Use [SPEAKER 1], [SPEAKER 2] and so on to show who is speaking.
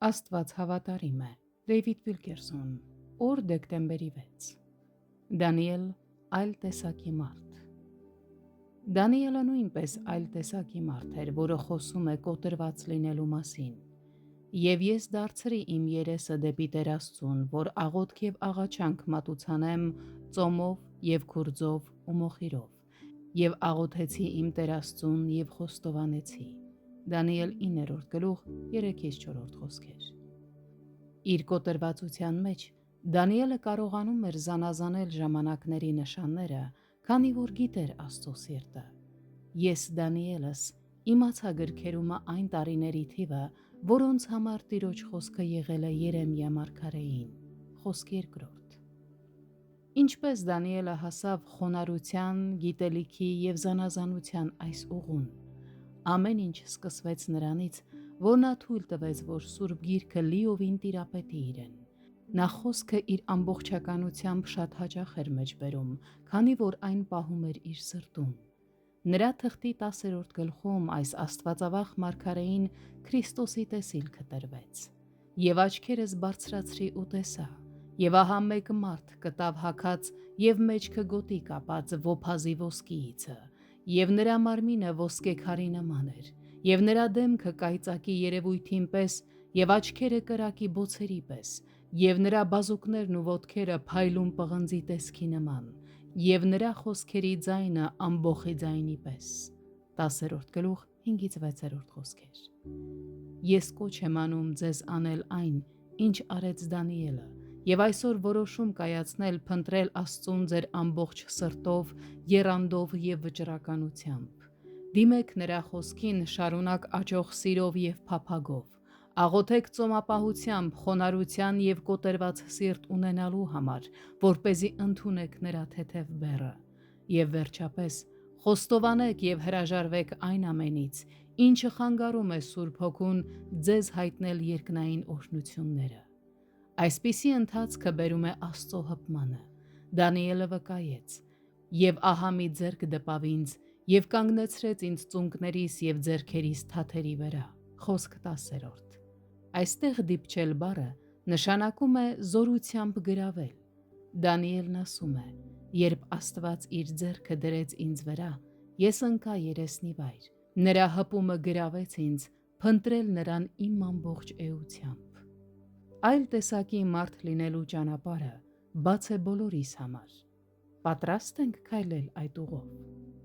[SPEAKER 1] Աստված հավատարիմ է։ Դեյվիդ Վիլկերսոն, օր դեկտեմբերի 6։ Դանիել այլ տեսակի մարդ։ Դանիելը նույնպես այլ տեսակի մարդ էր, որը խոսում է կոտրված լինելու մասին։ Եվ ես դարձրի իմ երեսը դեպի Տեր Աստծուն, որ աղոթք և աղաչանք մատուցանեմ ծոմով և քուրձով ու մոխիրով, և աղոթեցի իմ Տեր Աստծուն և խոստովանեցի։ Դանիել 9:3-4 խոսքեր։ Իր կոտրվածության մեջ Դանիելը կարողանում էր զանազանել ժամանակների նշանները, քանի որ գիտեր Աստծո սիրտը։ Ես Դանիելս իմացա գրքերում այն տարիների թիվը, որոնց համար Տիրոջ խոսքը եղել է Երեմիա մարգարեին։ Խոսք 2։ Ինչպես Դանիելը հասավ խոնարհության, գիտելիքի և զանազանության այս ուղուն։ Ամեն ինչ սկսվեց նրանից, որ նա թույլ տվեց, որ Սուրբ Գիրքը լիովին տիրապետի իրեն։ Նա խոսքը իր ամբողջականությամբ շատ հաճախ էր մեջբերում, քանի որ այն պահում էր իր սրտում։ Նրա թղթի 10-րդ գլխում այս աստվածավախ մարգարեին Քրիստոսի տեսիլքը տրվեց։ Եվ աչքերս բարձրացրի ու տեսա, և ահա մեկ մարդ կտավ հագած և մեջքը գոտի կապած ոփազի ոսկիիցը, և նրա մարմինը ոսկեքարի նման էր, և նրա դեմքը կայծակի երևույթին պես, և աչքերը կրակի բոցերի պես, և նրա բազուկներն ու ոտքերը փայլուն պղնձի տեսքի նման, և նրա խոսքերի ձայնը ամբոխի ձայնի պես։ 10-րդ գլուխ 5-6 խոսքեր։ Ես կոչ եմ անում ձեզ անել այն, ինչ արեց Դանիելը, և այսօր որոշում կայացնել փնտրել Աստծուն ձեր ամբողջ սրտով, եռանդով և վճռականությամբ։ Դիմեք նրա խոսքին շարունակ աճող սիրով և փափագով։ Աղոթեք ծոմապահությամբ, խոնարհության և կոտրված սիրտ ունենալու համար, որպեսզի ընդունեք նրա թեթև բեռը։ Եվ վերջապես, խոստովանեք և հրաժարվեք այն ամենից, ինչը խանգարում է Սուրբ Հոգուն ձեզ հայտնել երկնային օրհնությունները։ Այսպիսի ընթացքը բերում է Աստծո հպմանը։ Դանիելը վկայեց. «Եվ ահա մի ձեռք դպավ ինձ և կանգնեցրեց ինձ ծունկներիս և ձեռքերիս թաթերի վրա»։ Խոսք 10։ Այստեղ դիպչել բառը նշանակում է զորությամբ գրավել։ Դանիելն ասում է. «Երբ Աստված իր ձեռքը դրեց ինձ վրա, ես ընկա երեսնի վայր։ Նրա հպումը գրավեց ինձ փնտրել նրան իմ ամբողջ էությամբ»։ Այլ տեսակի մարդ լինելու ճանապարհը բաց է բոլորիս համար։ Պատրաստ ենք քայլել այդ ուղով։